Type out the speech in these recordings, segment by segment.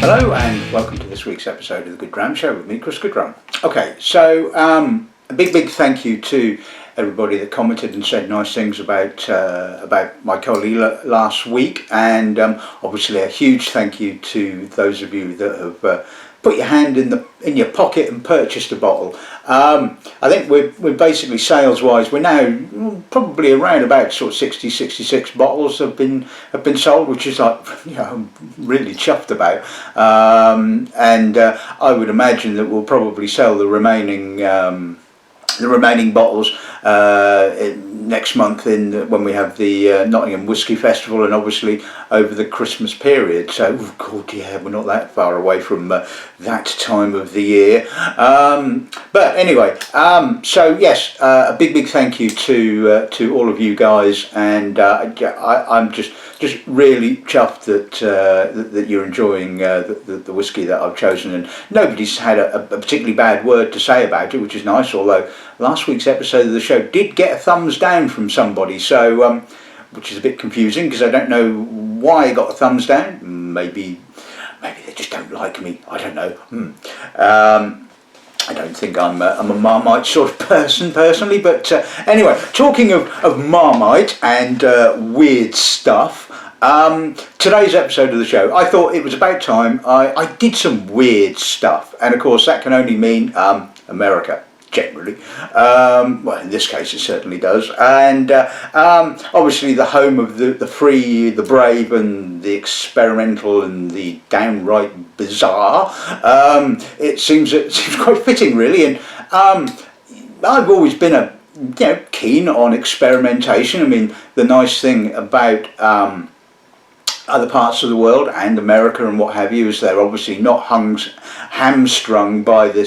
Hello and welcome to this week's episode of the Dram Show with me, Chris Goodrum. Okay, so a big thank you to everybody that commented and said nice things about my colleague last week, and obviously a huge thank you to those of you that have put your hand in your pocket and purchased a bottle. I think we're basically sales-wise, we're now probably around about sort of 66 bottles have been sold, which is like, I'm really chuffed about. And I would imagine that we'll probably sell the remaining bottles next month when we have the Nottingham Whisky Festival, and obviously over the Christmas period. So, oh God, yeah, we're not that far away from that time of the year. But anyway, so yes, a big thank you to all of you guys, and I'm just really chuffed that you're enjoying the whisky that I've chosen, and nobody's had a particularly bad word to say about it, which is nice, although last week's episode of the show did get a thumbs down from somebody, so which is a bit confusing because I don't know why I got a thumbs down. Maybe they just don't like me, I don't know. I don't think I'm a Marmite sort of person personally, but anyway, talking of Marmite and weird stuff, today's episode of the show, I thought it was about time I did some weird stuff, and of course that can only mean America, generally. Well, in this case it certainly does, and obviously the home of the free, the brave, and the experimental, and the downright bizarre. It seems quite fitting, really, and I've always been keen on experimentation. I mean, the nice thing about other parts of the world and America and what have you is they're obviously not hamstrung by the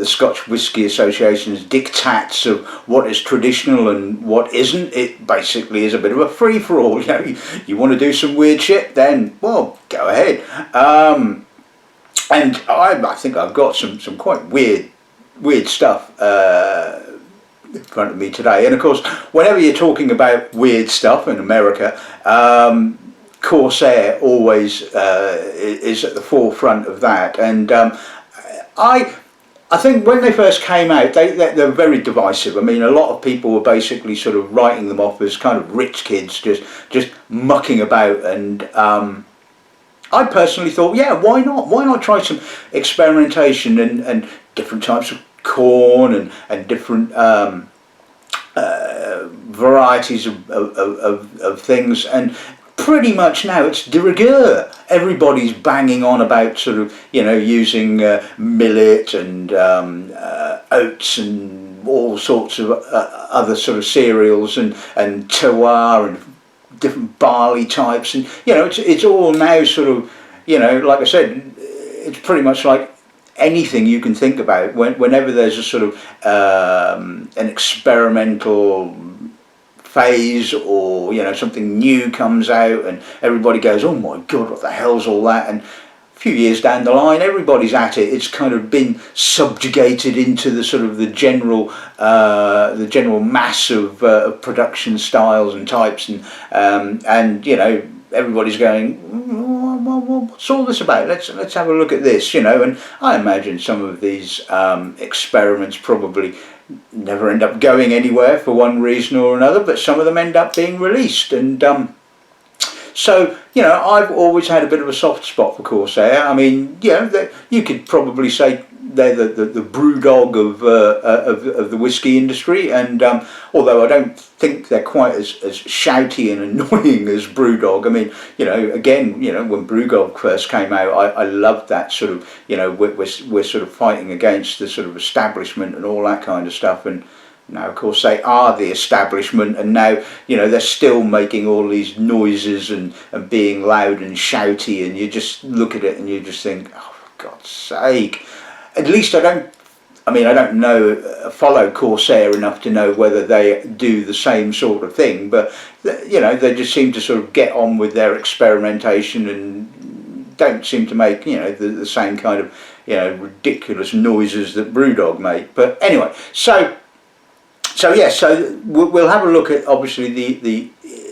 Scotch Whisky Association's diktats of what is traditional and what isn't. It basically is a bit of a free-for-all. You want to do some weird shit, then, well, go ahead. And I think I've got some quite weird stuff in front of me today. And of course, whenever you're talking about weird stuff in America, Corsair always is at the forefront of that. And I think when they first came out, they're very divisive. I mean, a lot of people were basically sort of writing them off as kind of rich kids just mucking about, and I personally thought, yeah, why not? Why not try some experimentation and different types of corn and different varieties of things. And pretty much now it's de rigueur. Everybody's banging on about sort of, using millet and oats and all sorts of other sort of cereals and terroir and different barley types, and it's all now sort of, like I said, it's pretty much like anything you can think about. Whenever there's a sort of an experimental phase, or something new comes out and everybody goes, oh my God, what the hell's all that? And a few years down the line, everybody's at it. It's kind of been subjugated into the sort of the general mass of production styles and types, and everybody's going, well, what's all this about? Let's have a look at this, And I imagine some of these experiments probably never end up going anywhere for one reason or another, but some of them end up being released. And so I've always had a bit of a soft spot for Corsair. I mean, you could probably say they're the brew dog of the whiskey industry, and although I don't think they're quite as shouty and annoying as Brewdog. I mean, again, when Brewdog first came out, I loved that sort of, we're sort of fighting against the sort of establishment and all that kind of stuff. And now, of course, they are the establishment, and now, they're still making all these noises and being loud and shouty, and you just look at it and you just think, oh, for God's sake. At least I don't follow Corsair enough to know whether they do the same sort of thing, but they just seem to sort of get on with their experimentation and don't seem to make the same kind of ridiculous noises that Brewdog make. But anyway, so we'll have a look at obviously the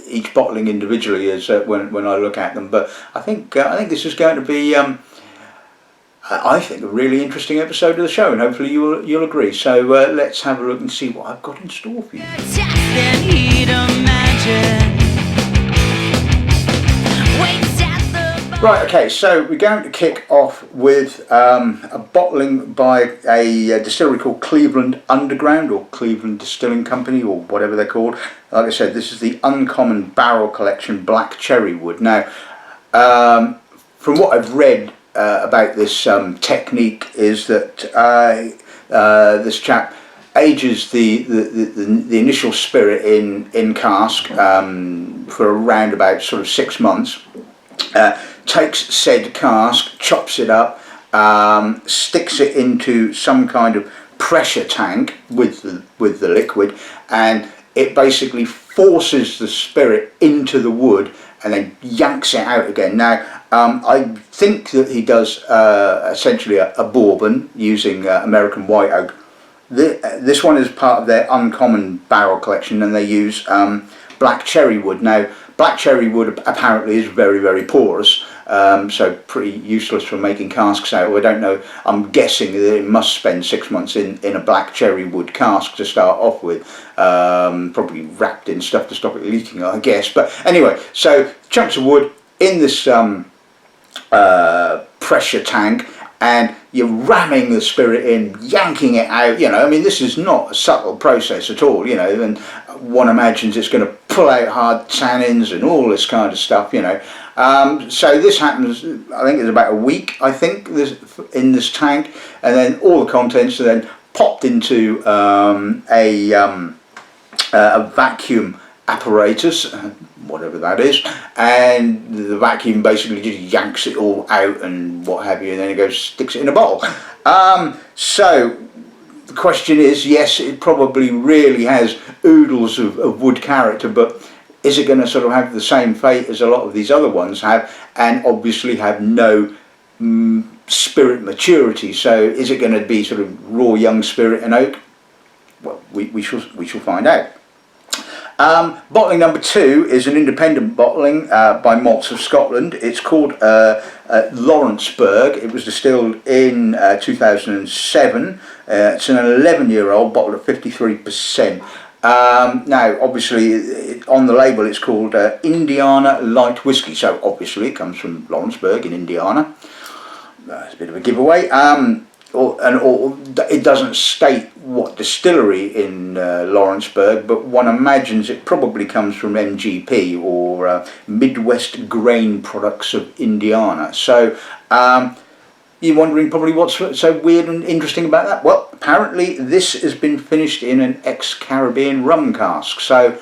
each bottling individually as when I look at them. But I think this is going to be I think, a really interesting episode of the show, and hopefully you'll agree. So let's have a look and see what I've got in store for you. Right, okay, so we're going to kick off with a bottling by a distillery called Cleveland Underground, or Cleveland Distilling Company, or whatever they're called. Like I said, this is the Uncommon Barrel Collection Black Cherrywood. Now, from what I've read about this technique, is that this chap ages the initial spirit in cask for around about sort of 6 months. Takes said cask, chops it up, sticks it into some kind of pressure tank with the liquid, and it basically forces the spirit into the wood and then yanks it out again. Now, I think that he does essentially a bourbon using American white oak. This one is part of their Uncommon Barrel Collection, and they use black cherrywood. Now, black cherrywood apparently is very, very porous, so pretty useless for making casks out. I don't know, I'm guessing that it must spend 6 months in a black cherrywood cask to start off with, probably wrapped in stuff to stop it leaking, I guess. But anyway, so chunks of wood in this pressure tank, and you're ramming the spirit in, yanking it out. You know, I mean, this is not a subtle process at all, you know, and one imagines it's going to pull out hard tannins and all this kind of stuff, you know. So this happens, I think it's about a week, I think, in this tank, and then all the contents are then popped into a vacuum apparatus, whatever that is, and the vacuum basically just yanks it all out and what have you, and then it goes, sticks it in a bottle. So the question is, yes, it probably really has oodles of wood character, but is it going to sort of have the same fate as a lot of these other ones have, and obviously have no spirit maturity? So is it going to be sort of raw young spirit and oak? Well, we shall find out. Bottling number 2 is an independent bottling by Malts of Scotland. It's called Lawrenceburg. It was distilled in 2007. It's an 11-year-old bottle at 53%. Now, obviously, on the label it's called Indiana Light Whiskey, so obviously it comes from Lawrenceburg in Indiana. That's a bit of a giveaway. It doesn't state what distillery in Lawrenceburg, but one imagines it probably comes from MGP, or Midwest Grain Products of Indiana. So you're wondering probably what's so weird and interesting about that. Well, apparently this has been finished in an ex-Caribbean rum cask, so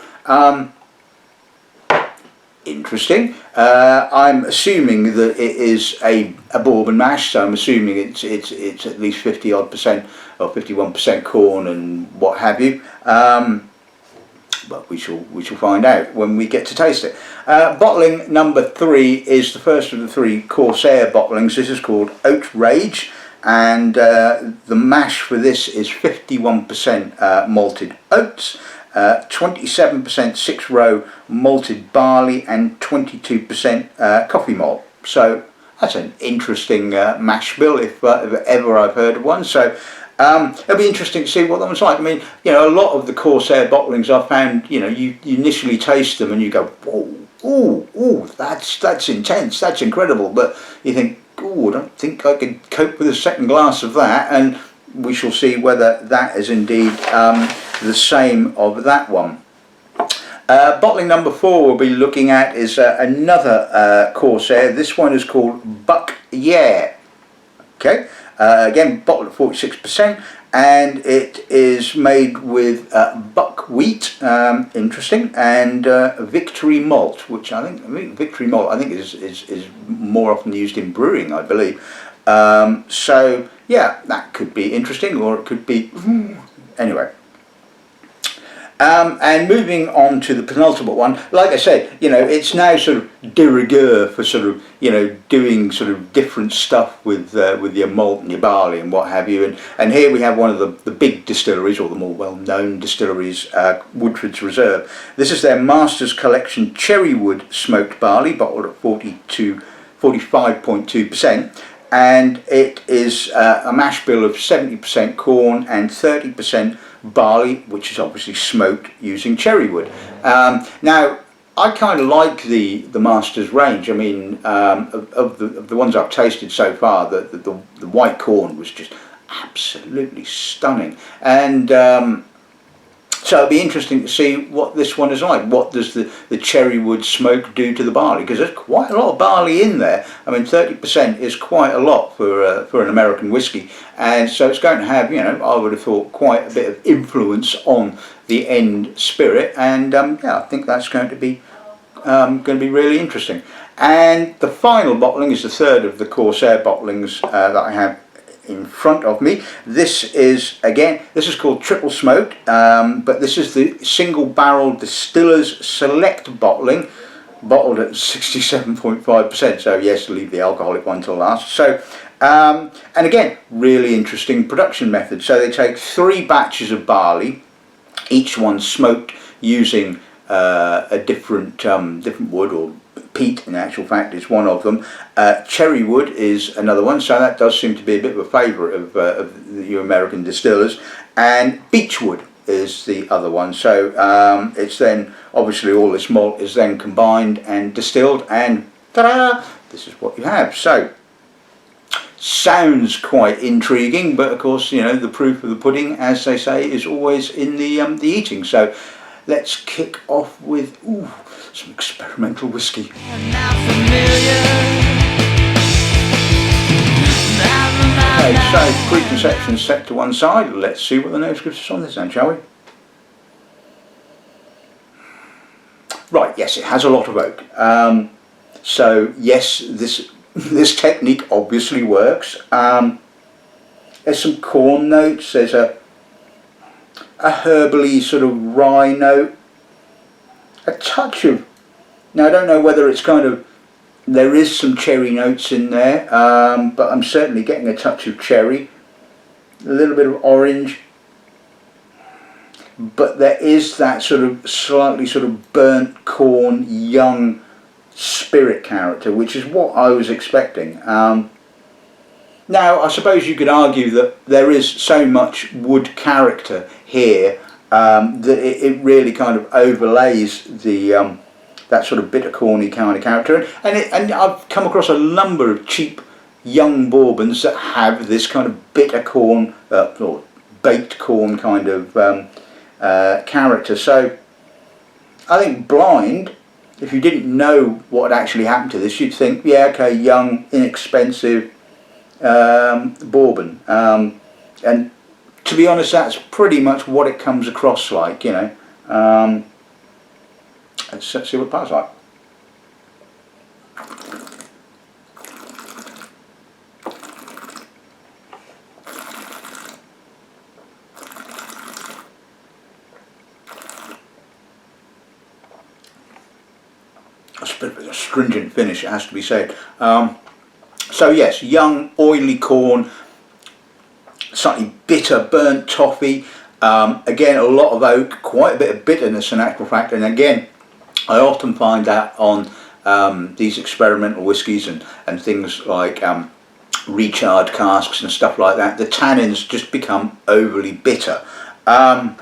interesting. I'm assuming that it is a bourbon mash, so I'm assuming it's at least 50% or 51% corn and what have you. But we shall find out when we get to taste it. Bottling number 3 is the first of the 3 Corsair bottlings. This is called Oatrage, and the mash for this is 51% malted oats, 27% 6-row malted barley, and 22% coffee malt. So that's an interesting mash bill, if ever I've heard of one. So it'll be interesting to see what that one's like. I mean, you know, a lot of the Corsair bottlings I've found, you know, you initially taste them and you go, whoa, ooh, that's intense, that's incredible. But you think, oh, I don't think I could cope with a second glass of that. And we shall see whether that is indeed the same of that one. Bottling number 4 we'll be looking at is another Corsair. This one is called Buck Yeah. Okay, again, bottled at 46%, and it is made with buckwheat, interesting, and Victory malt, which I think Victory malt is more often used in brewing, I believe. So yeah, that could be interesting, or it could be anyway. And moving on to the penultimate one, like I said, you know, it's now sort of de rigueur for sort of, you know, doing sort of different stuff with your malt and your barley and what have you. And here we have one of the big distilleries, or the more well-known distilleries, Woodford's Reserve. This is their Masters Collection Cherrywood smoked barley, bottled at 45.2%. and it is a mash bill of 70% corn and 30% barley, which is obviously smoked using cherrywood. Now, I kind of like the Masters range. I mean, of the ones I've tasted so far, the white corn was just absolutely stunning, and so it'd be interesting to see what this one is like. What does the cherrywood smoke do to the barley? Because there's quite a lot of barley in there. I mean, 30% is quite a lot for an American whiskey, and so it's going to have, you know, I would have thought, quite a bit of influence on the end spirit. And yeah, I think that's going to be really interesting. And the final bottling is the third of the Corsair bottlings that I have in front of me. This is, again, this is called Triple Smoked, but this is the single barrel Distillers Select bottling, bottled at 67.5%, so yes, leave the alcoholic one till last. So and again, really interesting production method. So they take 3 batches of barley, each one smoked using a different wood, or peat in actual fact is one of them. Cherrywood is another one, so that does seem to be a bit of a favourite of the American distillers, and beechwood is the other one. So it's then obviously all this malt is then combined and distilled, and ta-da, this is what you have. So sounds quite intriguing, but of course, you know, the proof of the pudding, as they say, is always in the eating. So let's kick off with some experimental whiskey. Okay, so preconceptions set to one side. Let's see what the nose gives us on this then, shall we? Right, yes, it has a lot of oak. So yes, this technique obviously works. There's some corn notes. There's a herbally sort of rye note, a touch of, now I don't know whether it's kind of, there is some cherry notes in there, but I'm certainly getting a touch of cherry, a little bit of orange, but there is that sort of slightly sort of burnt corn, young spirit character, which is what I was expecting. Now, I suppose you could argue that there is so much wood character here that it really kind of overlays the that sort of bitter corny kind of character, and I've come across a number of cheap young bourbons that have this kind of bitter corn or baked corn kind of character. So I think blind, if you didn't know what had actually happened to this, you'd think, yeah, okay, young, inexpensive bourbon, and to be honest, that's pretty much what it comes across like, you know. Let's see what it passes like. It's a bit of a stringent finish, it has to be said. So yes, young, oily corn, slightly bitter, burnt toffee. Again, a lot of oak, quite a bit of bitterness in actual fact. And again, I often find that on these experimental whiskies and things like recharred casks and stuff like that, the tannins just become overly bitter. Yeah,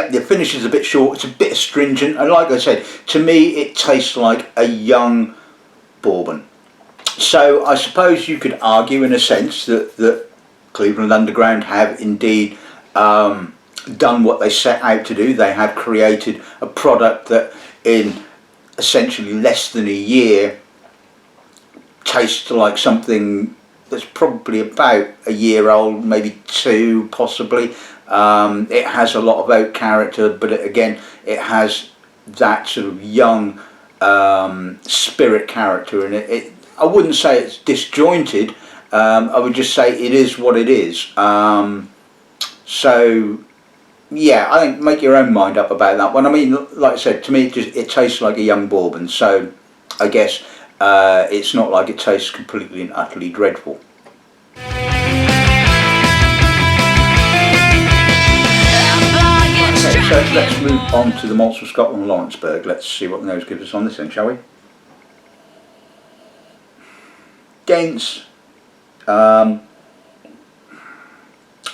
the finish is a bit short, it's a bit astringent, and like I said, to me it tastes like a young bourbon. So I suppose you could argue in a sense that Cleveland Underground have indeed done what they set out to do. They have created a product that in essentially less than a year tastes like something that's probably about a year old, maybe 2 possibly. It has a lot of oak character, but again it has that sort of young spirit character, and it I wouldn't say it's disjointed, I would just say it is what it is. So yeah, I think make your own mind up about that one. I mean, like I said, to me it tastes like a young bourbon, so I guess it's not like it tastes completely and utterly dreadful. Okay, so let's move on to the Malts of Scotland Lawrenceburg. Let's see what the nose gives us on this thing, shall we? dense,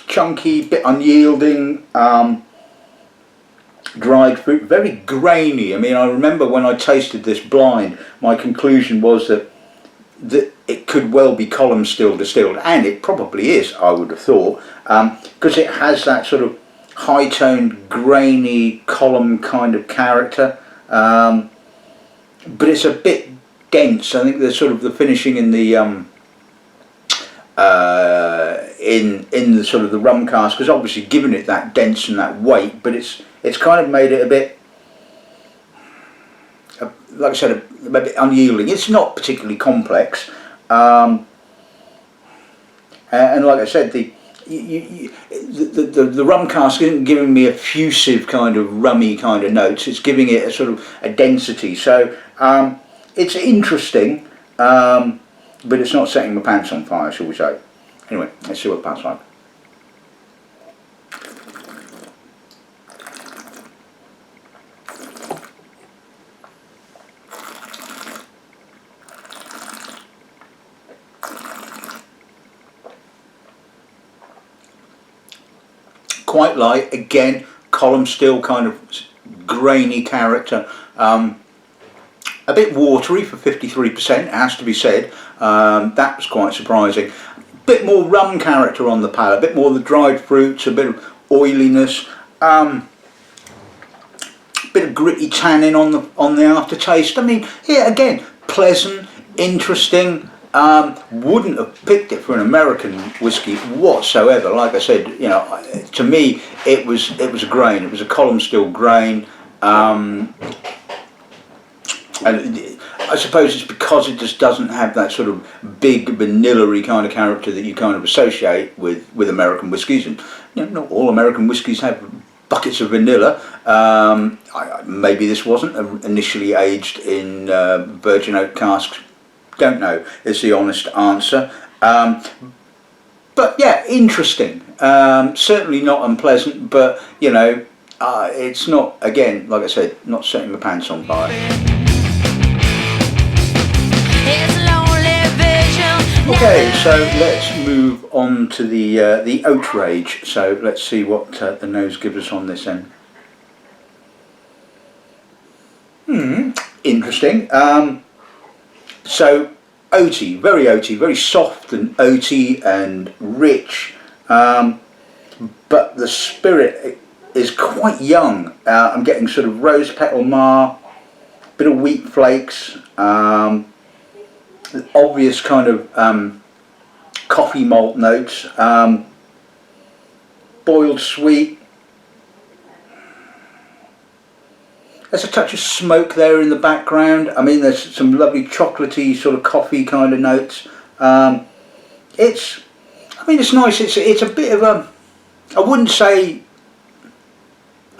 chunky, bit unyielding, dried fruit, very grainy. I mean, I remember when I tasted this blind, my conclusion was that it could well be column still distilled, and it probably is, I would have thought, because it has that sort of high-toned, grainy column kind of character, but it's a bit dense. I think there's sort of the finishing in the in the sort of the rum cask has obviously given it that dense and that weight, but it's kind of made it a bit, like I said, a bit unyielding. It's not particularly complex, and like I said, the rum cask isn't giving me effusive kind of rummy kind of notes. It's giving it a sort of a density. So it's interesting, but it's not setting my pants on fire, shall we say. Anyway, let's see what the pant's like. Quite light, again, column still kind of grainy character, a bit watery for 53%, it has to be said. That was quite surprising. A bit more rum character on the palate, a bit more of the dried fruits, a bit of oiliness, bit of gritty tannin on the aftertaste. I mean, yeah, again, pleasant, interesting. Wouldn't have picked it for an American whiskey whatsoever. Like I said, you know, to me it was a grain. It was a column still grain, and I suppose it's because it just doesn't have that sort of big vanilla-y kind of character that you kind of associate with American whiskies. And you know, not all American whiskies have buckets of vanilla. Maybe this wasn't initially aged in virgin oak casks. Don't know is the honest answer, but yeah, interesting. Certainly not unpleasant, but you know, it's not, again, like I said, not setting my pants on fire. Okay, so let's move on to the Oatrage. So let's see what the nose gives us on this end. Interesting. So oaty, very soft and oaty and rich, but the spirit is quite young. I'm getting sort of rose petal mar, bit of wheat flakes, obvious kind of coffee malt notes, boiled sweet. There's a touch of smoke there in the background. I mean, there's some lovely chocolatey sort of coffee kind of notes. It's nice. It's a bit of a, I wouldn't say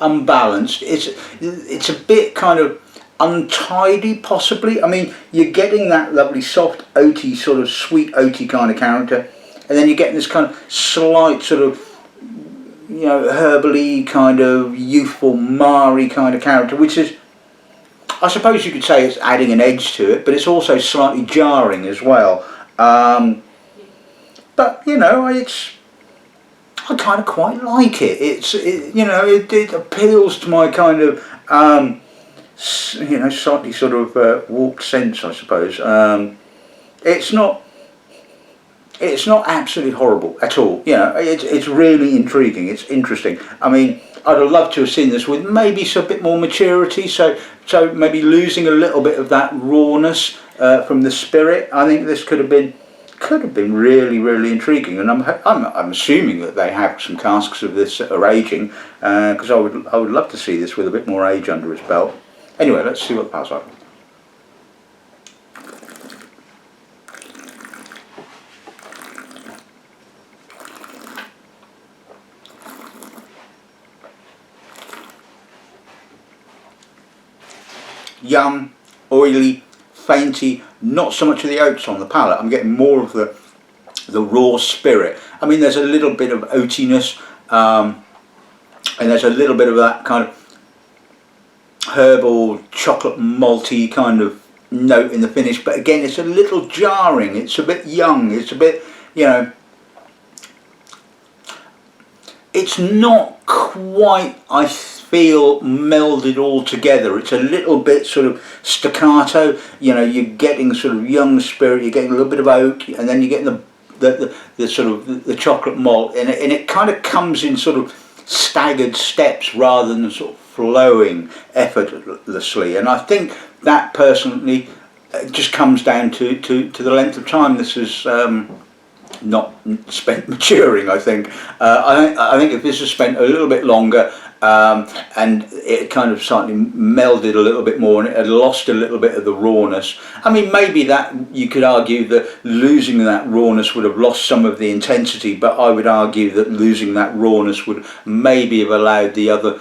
unbalanced. It's a bit kind of untidy, possibly. I mean, you're getting that lovely soft oaty, sort of sweet oaty kind of character, and then you're getting this kind of slight sort of, you know, herbally kind of youthful marry kind of character, which is, I suppose you could say, it's adding an edge to it, but it's also slightly jarring as well. But you know, I kind of quite like it. It appeals to my kind of you know, slightly sort of warped sense, I suppose. It's not absolutely horrible at all. You know, it's really intriguing. It's interesting. I mean, I'd have loved to have seen this with maybe a bit more maturity. So maybe losing a little bit of that rawness from the spirit. I think this could have been really, really intriguing. And I'm assuming that they have some casks of this that are aging, because I would love to see this with a bit more age under its belt. Anyway, let's see what the pal's like. Young, oily, fainty, not so much of the oats on the palate. I'm getting more of the raw spirit. I mean, there's a little bit of oatiness, and there's a little bit of that kind of herbal, chocolate malty kind of note in the finish, but again, it's a little jarring. It's a bit young. It's a bit, you know, it's not quite, I feel, melded all together. It's a little bit sort of staccato. You know, you're getting sort of young spirit, you're getting a little bit of oak, and then you're getting the sort of the chocolate malt, and it kind of comes in sort of staggered steps rather than sort of flowing effortlessly. And I think that personally just comes down to the length of time this is not spent maturing. I think if this is spent a little bit longer, and it kind of slightly melded a little bit more and it had lost a little bit of the rawness. I mean, maybe that you could argue that losing that rawness would have lost some of the intensity, but I would argue that losing that rawness would maybe have allowed the other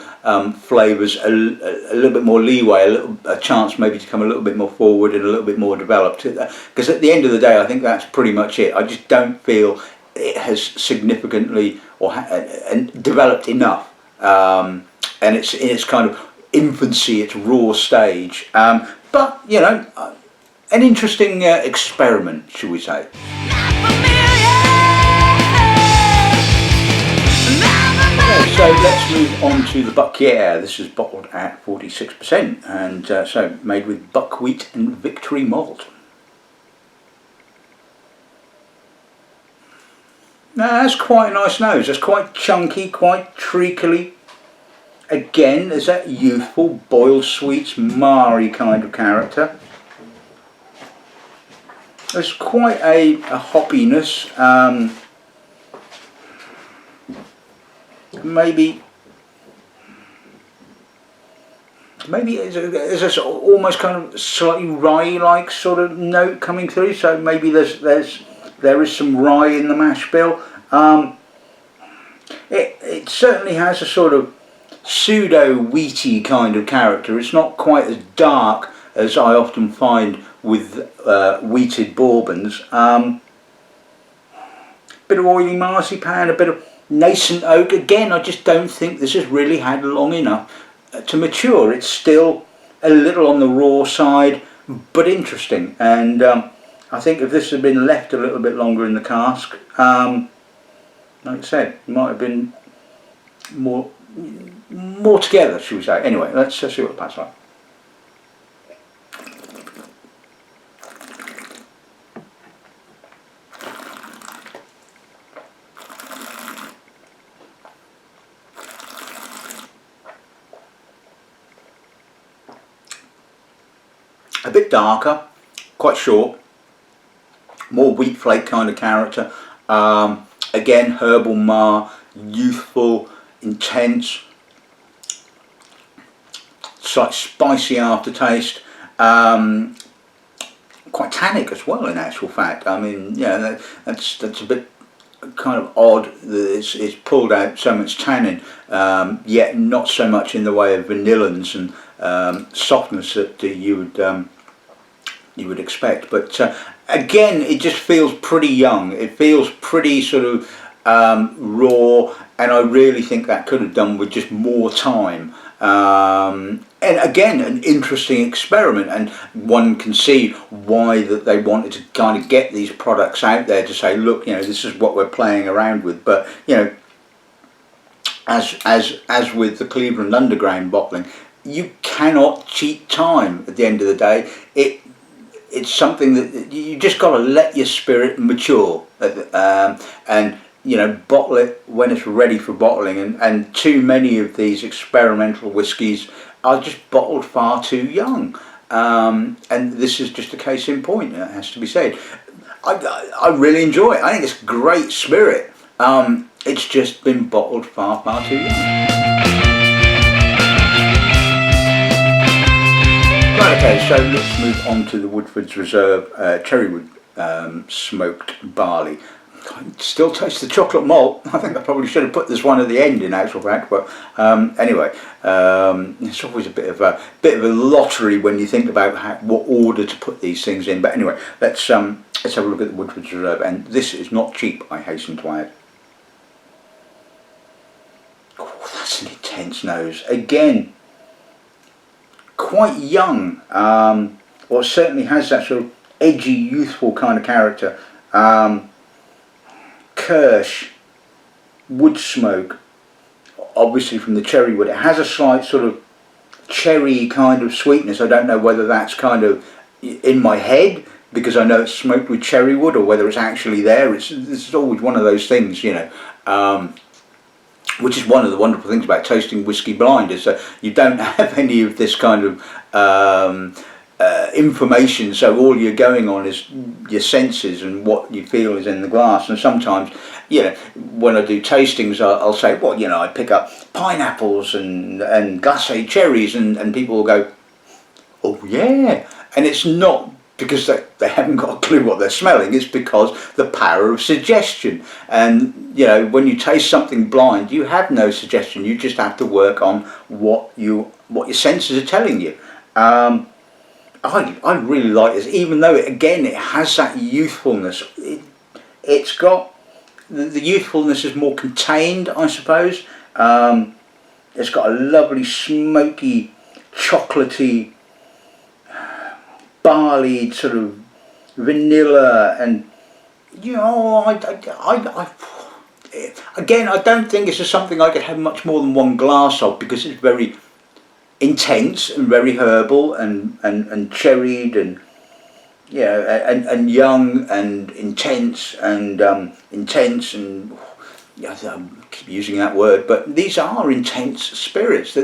flavours a little bit more leeway, a chance maybe to come a little bit more forward and a little bit more developed. Because at the end of the day, I think that's pretty much it. I just don't feel it has significantly and developed enough. And it's in its kind of infancy, its raw stage. But, you know, an interesting experiment, shall we say. So let's move on to the Buckyear. This is bottled at 46%, and so made with buckwheat and Victory malt. Now that's quite a nice nose. It's quite chunky, quite treacly. Again, there's that youthful, boiled sweets, marry kind of character. There's quite a hoppiness. Maybe there's a sort of almost kind of slightly rye-like sort of note coming through. So maybe there is some rye in the mash bill. It certainly has a sort of pseudo wheaty kind of character. It's not quite as dark as I often find with wheated bourbons. Bit of oily marzipan, a bit of nascent oak. Again, I just don't think this has really had long enough to mature. It's still a little on the raw side, but interesting. And I think if this had been left a little bit longer in the cask, like I said, it might have been more together, should we say. Anyway, let's see what the pat's like. A bit darker, quite short, more wheat flake kind of character. Again, herbal mar, youthful, intense, slight spicy aftertaste, quite tannic as well in actual fact. I mean, yeah, that's a bit kind of odd that it's pulled out so much tannin, yet not so much in the way of vanillins and softness that you would expect. But again, it just feels pretty young. It feels pretty sort of raw, and I really think that could have done with just more time. And again, an interesting experiment, and one can see why that they wanted to kind of get these products out there to say, look, you know, this is what we're playing around with. But you know, as with the Cleveland Underground bottling, you cannot cheat time. At the end of the day, it's something that you just got to let your spirit mature, and you know, bottle it when it's ready for bottling. And too many of these experimental whiskies are just bottled far too young, and this is just a case in point. It has to be said. I really enjoy it. I think it's great spirit. It's just been bottled far too young. Right, okay, so let's move on to the Woodford's Reserve Cherrywood smoked barley. I still taste the chocolate malt. I think I probably should have put this one at the end in actual fact, but anyway, it's always a bit of a lottery when you think about what order to put these things in. But anyway, let's have a look at the Woodford's Reserve, and this is not cheap, I hasten to add. Oh, that's an intense nose. Again, quite young. or it certainly has that sort of edgy, youthful kind of character. Kirsch, wood smoke, obviously from the cherrywood. It has a slight sort of cherry kind of sweetness. I don't know whether that's kind of in my head because I know it's smoked with cherrywood, or whether it's actually there. It's always one of those things, you know. Which is one of the wonderful things about tasting whiskey blind, is that you don't have any of this kind of information, so all you're going on is your senses and what you feel is in the glass. And sometimes, you know, when I do tastings, I'll say, well, you know, I pick up pineapples and glacé cherries, and people will go, oh yeah, and it's not because they haven't got a clue what they're smelling. It's because the power of suggestion. And you know, when you taste something blind, you have no suggestion. You just have to work on what your senses are telling you. I really like this, even though it has that youthfulness. It's got the youthfulness is more contained, I suppose. It's got a lovely smoky, chocolatey, barley sort of vanilla, and you know, again, I don't think it's just something I could have much more than one glass of, because it's very intense and very herbal and cherried, and you know, and young and intense and yeah, I keep using that word, but these are intense spirits.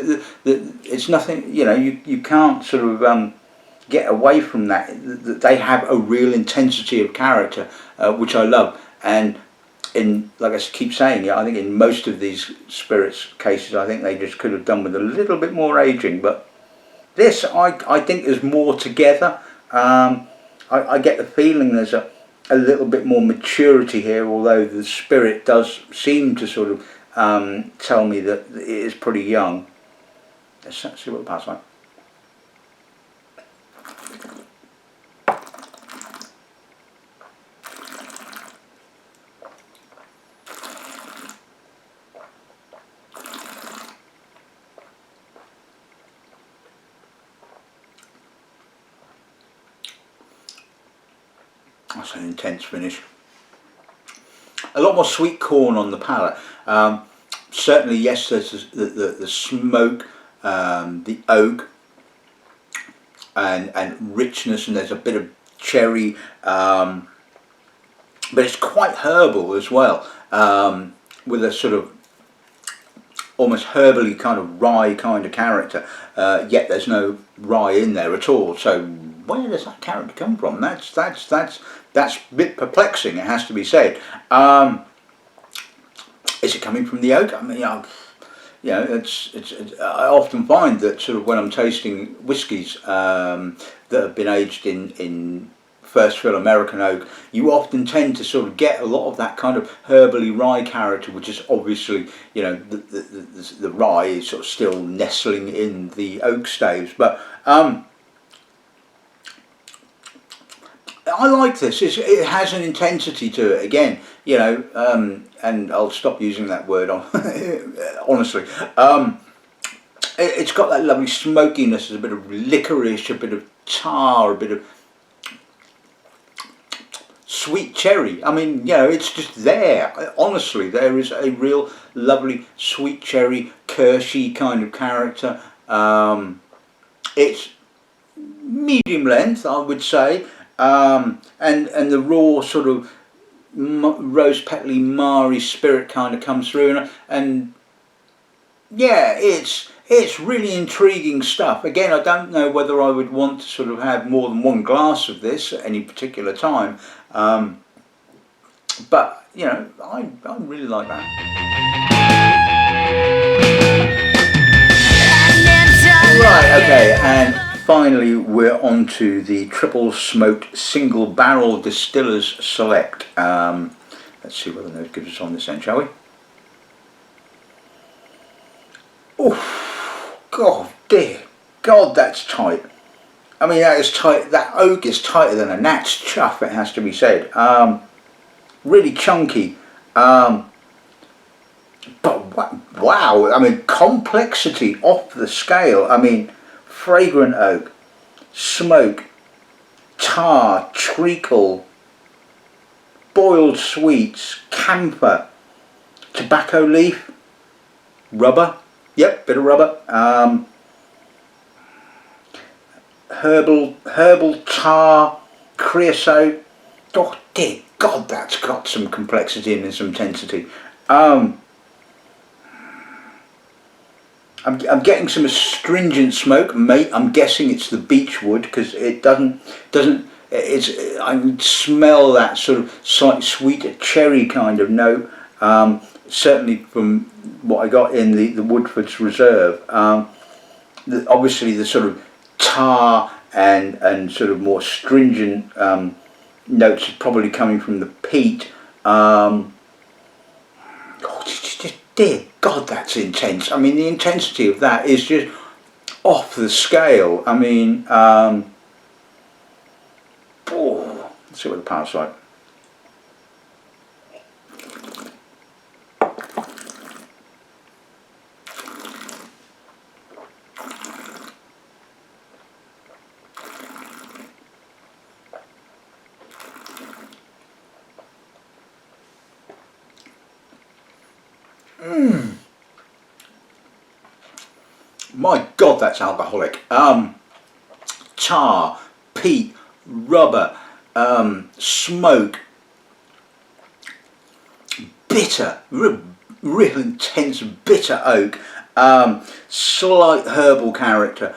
It's nothing, you know, you can't sort of get away from that. They have a real intensity of character, which I love. And in, like I keep saying, I think in most of these spirits cases, I think they just could have done with a little bit more aging. But this, I think there's more together. I get the feeling there's a little bit more maturity here, although the spirit does seem to sort of tell me that it is pretty young. Let's see what the pass like. That's an intense finish. A lot more sweet corn on the palate. Certainly, yes, there's the smoke, the oak, and richness, and there's a bit of cherry, but it's quite herbal as well, with a sort of almost herbally kind of rye kind of character. Yet there's no rye in there at all. So where does that character come from? That's a bit perplexing, it has to be said. Is it coming from the oak? I mean, you know, I often find that sort of when I'm tasting whiskies that have been aged in first fill American oak, you often tend to sort of get a lot of that kind of herbally rye character, which is obviously, you know, the rye is sort of still nestling in the oak staves. But I like this. It has an intensity to it. Again, you know, and I'll stop using that word on honestly. It's got that lovely smokiness. There's a bit of licorice, a bit of tar, a bit of sweet cherry. I mean, you know, it's just there. Honestly, there is a real lovely sweet cherry, Kirshy kind of character. It's medium length, I would say. And the raw sort of rose petally marry spirit kind of comes through, and yeah, it's really intriguing stuff. Again, I don't know whether I would want to sort of have more than one glass of this at any particular time, but you know, I really like that. Right, okay, and finally we're on to the triple smoked single barrel Distillers Select. Let's see what the nose gives us on this end, shall we? Oh, God dear, God, that's tight. I mean, that is tight. That oak is tighter than a gnat's chuff, it has to be said. Really chunky. But wow, I mean, complexity off the scale. I mean, fragrant oak, smoke, tar, treacle, boiled sweets, camphor, tobacco leaf, rubber, yep, bit of rubber, herbal tar, creosote. Oh dear God, that's got some complexity and some intensity. I'm getting some astringent smoke, mate. I'm guessing it's the beech wood because it doesn't. I can smell that sort of slightly sweeter cherry kind of note. Certainly from what I got in the Woodford's Reserve. Obviously the sort of tar and sort of more stringent notes are probably coming from the peat. Just dear God, that's intense. I mean, the intensity of that is just off the scale. I mean, let's see what the power's like. My God, that's alcoholic. Tar, peat, rubber, smoke, bitter, real intense bitter oak, slight herbal character,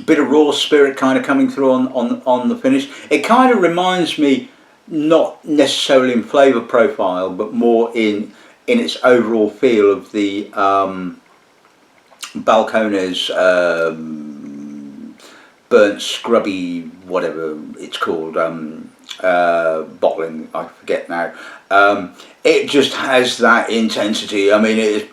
bit of raw spirit kind of coming through on the finish. It kind of reminds me, not necessarily in flavour profile, but more in its overall feel of the Balcones burnt scrubby, whatever it's called, bottling, I forget now. It just has that intensity. I mean, it is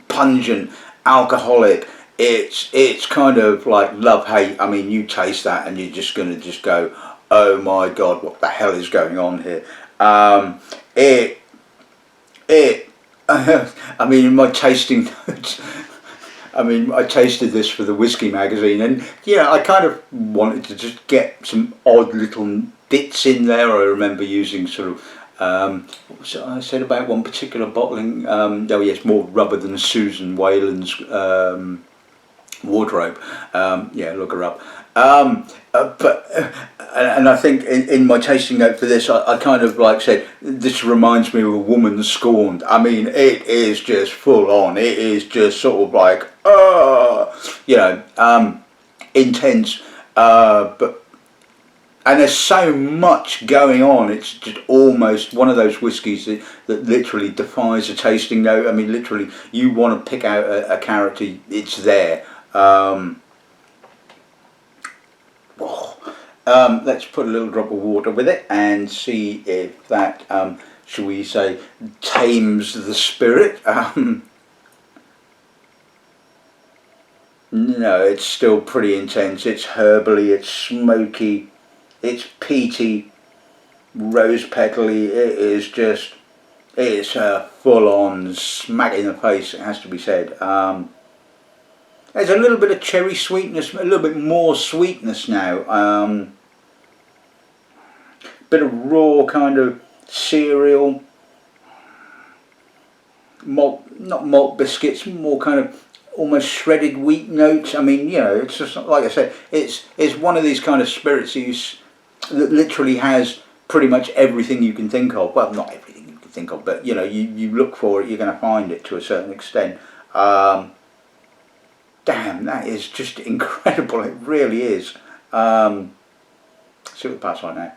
pungent, alcoholic. It's kind of like love-hate. I mean, you taste that and you're just going to just go, oh my God, what the hell is going on here? I mean, in my tasting notes, I mean, I tasted this for the whiskey magazine, and yeah, I kind of wanted to just get some odd little bits in there. I remember using sort of, what was it I said about one particular bottling? Oh yes, more rubber than Susan Whalen's wardrobe. Yeah, look her up. And I think in my tasting note for this, I kind of like said, this reminds me of a woman scorned. I mean, it is just full on. It is just sort of like, you know, intense. And there's so much going on. It's just almost one of those whiskies that literally defies a tasting note. I mean, literally, you want to pick out a character, it's there. Let's put a little drop of water with it and see if that, shall we say, tames the spirit. No, it's still pretty intense. It's herbally, it's smoky, it's peaty, rose petally. It is just, it's a full-on smack in the face, it has to be said. There's a little bit of cherry sweetness, a little bit more sweetness now. Bit of raw kind of cereal, malt, not malt biscuits, more kind of almost shredded wheat notes. I mean, you know, it's just like I said, it's one of these kind of spirits that literally has pretty much everything you can think of. Well, not everything you can think of, but you know, you look for it, you're going to find it to a certain extent. Damn, that is just incredible. It really is. See what the pass like now.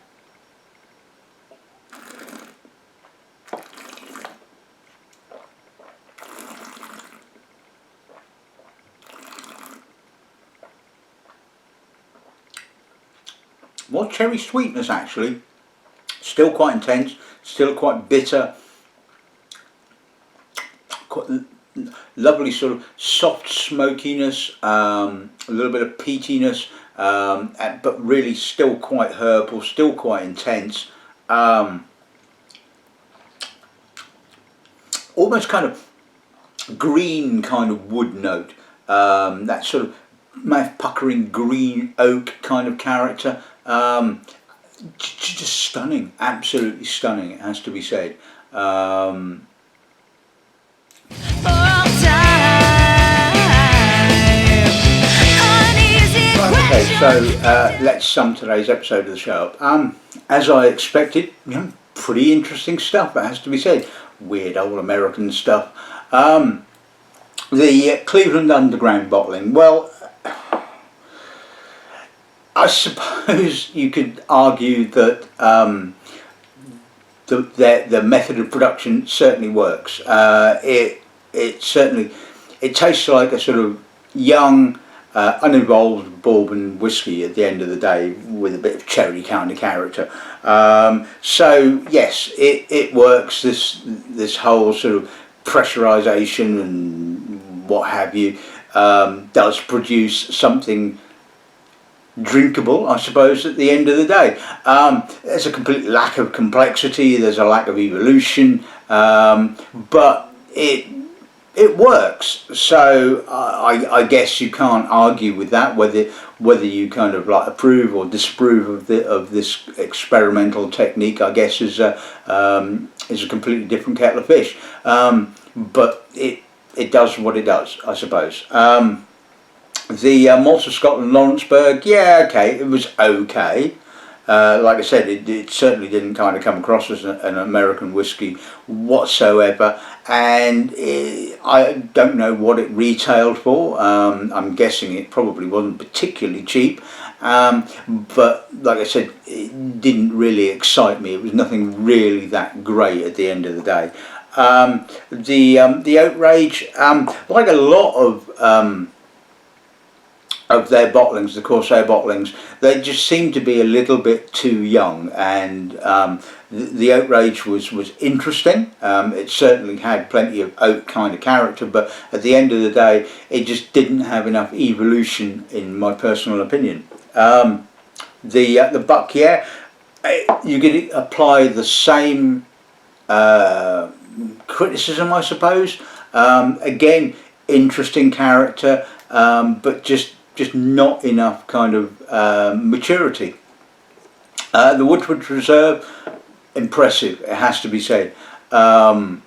More cherry sweetness actually. Still quite intense. Still quite bitter. Quite lovely sort of soft smokiness, a little bit of peatiness, but really still quite herbal, still quite intense. Almost kind of green kind of wood note, that sort of mouth-puckering green oak kind of character. Just stunning, absolutely stunning, it has to be said. Okay, so let's sum today's episode of the show up. As I expected, pretty interesting stuff, it has to be said. Weird old American stuff. The Cleveland Underground bottling, well, I suppose you could argue that the method of production certainly works. It tastes like a sort of young, uninvolved bourbon whiskey at the end of the day, with a bit of cherry kind of character. So yes, it works. This whole sort of pressurization and what have you does produce something drinkable, I suppose, at the end of the day. There's a complete lack of complexity, there's a lack of evolution, but it works. So I guess you can't argue with that, whether you kind of like approve or disapprove of this experimental technique. I guess is a completely different kettle of fish. But it does what it does, I suppose. The Malts of Scotland Lawrenceburg, yeah, okay, it was okay. Like I said, it certainly didn't kind of come across as an American whiskey whatsoever, and I don't know what it retailed for. I'm guessing it probably wasn't particularly cheap, but like I said, it didn't really excite me. It was nothing really that great at the end of the day. The Outrage, like a lot of their bottlings, the Corsair bottlings, they just seem to be a little bit too young, and the Outrage was interesting. It certainly had plenty of oak kind of character, but at the end of the day it just didn't have enough evolution, in my personal opinion. The Buck, yeah, you could apply the same criticism, I suppose. Again, interesting character, but just not enough kind of maturity. The Woodford Reserve, impressive, it has to be said. But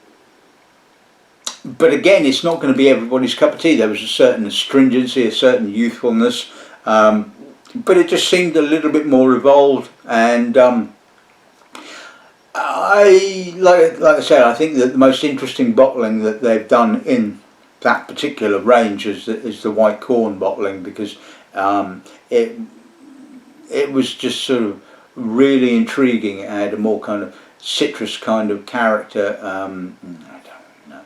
again, it's not going to be everybody's cup of tea. There was a certain astringency, a certain youthfulness, but it just seemed a little bit more evolved. And like I said, I think that the most interesting bottling that they've done in that particular range is the white corn bottling, because it was just sort of really intriguing. It had a more kind of citrus kind of character. I don't know.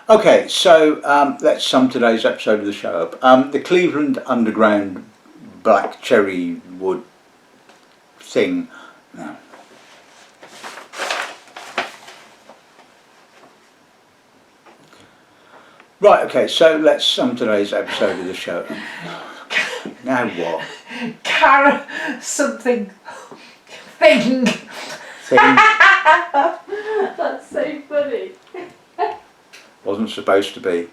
Okay, so let's sum today's episode of the show up. The Cleveland Underground Black Cherrywood thing. No. Right, okay, so let's sum today's episode of the show. Now what? Something. Thing. That's so funny. Wasn't supposed to be.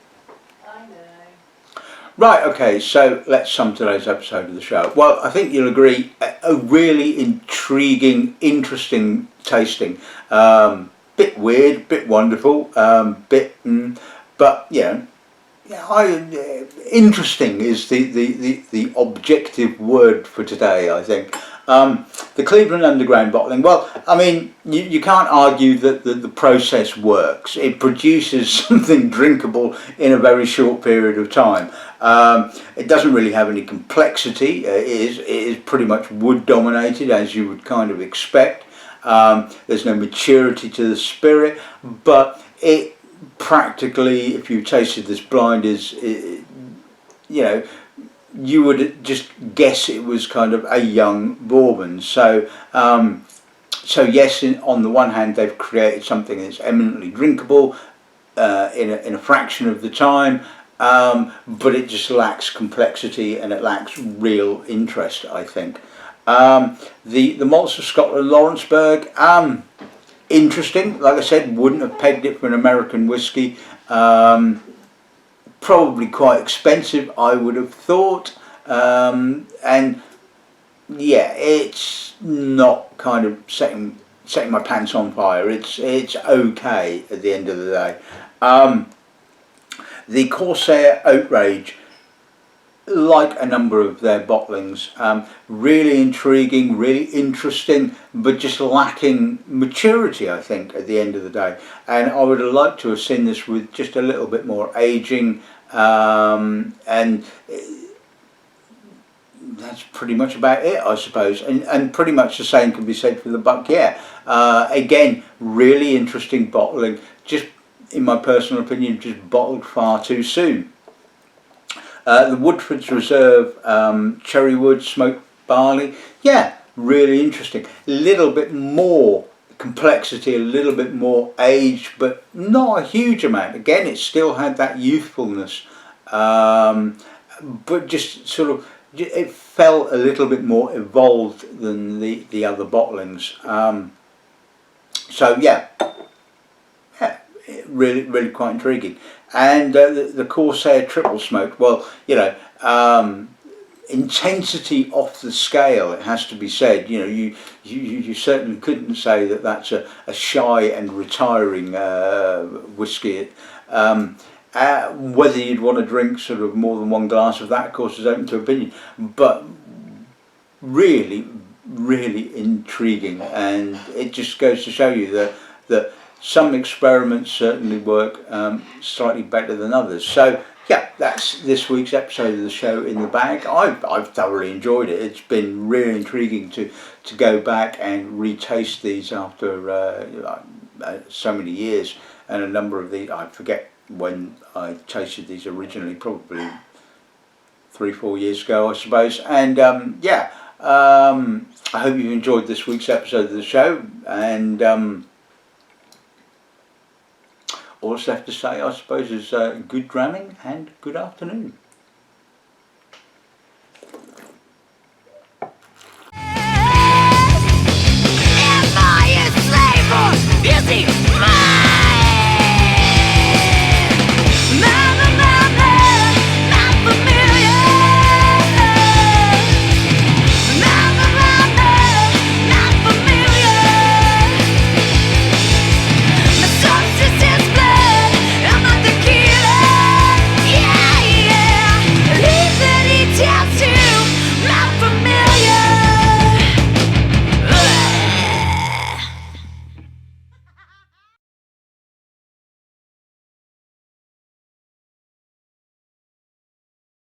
I know. Right, okay, so let's sum today's episode of the show. Well, I think you'll agree, a really intriguing, interesting tasting. Bit weird, bit wonderful, but yeah, interesting is the objective word for today, I think. The Cleveland Underground bottling, well, I mean, you can't argue that the process works. It produces something drinkable in a very short period of time. It doesn't really have any complexity. It is pretty much wood dominated, as you would kind of expect. There's no maturity to the spirit, but it practically, if you tasted this blind, you would just guess it was kind of a young bourbon. So yes, on the one hand, they've created something that's eminently drinkable in a fraction of the time, but it just lacks complexity and it lacks real interest, I think. The Malts of Scotland Lawrenceburg, interesting. Like I said, wouldn't have pegged it for an American whiskey. probably quite expensive, I would have thought, and yeah, it's not kind of setting my pants on fire. It's okay at the end of the day. The Corsair Oatrage, like a number of their bottlings, really intriguing, really interesting, but just lacking maturity, I think, at the end of the day. And I would have liked to have seen this with just a little bit more aging, and that's pretty much about it, I suppose. And pretty much the same can be said for the Buck. Yeah, again, really interesting bottling, just in my personal opinion, just bottled far too soon. The Woodford's Reserve Cherrywood smoked barley, yeah, really interesting. A little bit more complexity, a little bit more age, but not a huge amount. Again, it still had that youthfulness, but just sort of, it felt a little bit more evolved than the other bottlings. So yeah, really quite intriguing. And the Corsair triple smoked, well, you know, intensity off the scale, it has to be said. You know, you certainly couldn't say that that's a shy and retiring whiskey. Whether you'd want to drink sort of more than one glass of that, of course, is open to opinion. But really intriguing, and it just goes to show you that some experiments certainly work slightly better than others. So yeah, that's this week's episode of the show in the bag. I've thoroughly enjoyed it. It's been really intriguing to go back and retaste these after so many years, and a number of these, I forget when I tasted these originally, probably 3-4 years ago, I suppose. And yeah, I hope you've enjoyed this week's episode of the show, and all that's left to say, I suppose, is good dramming and good afternoon.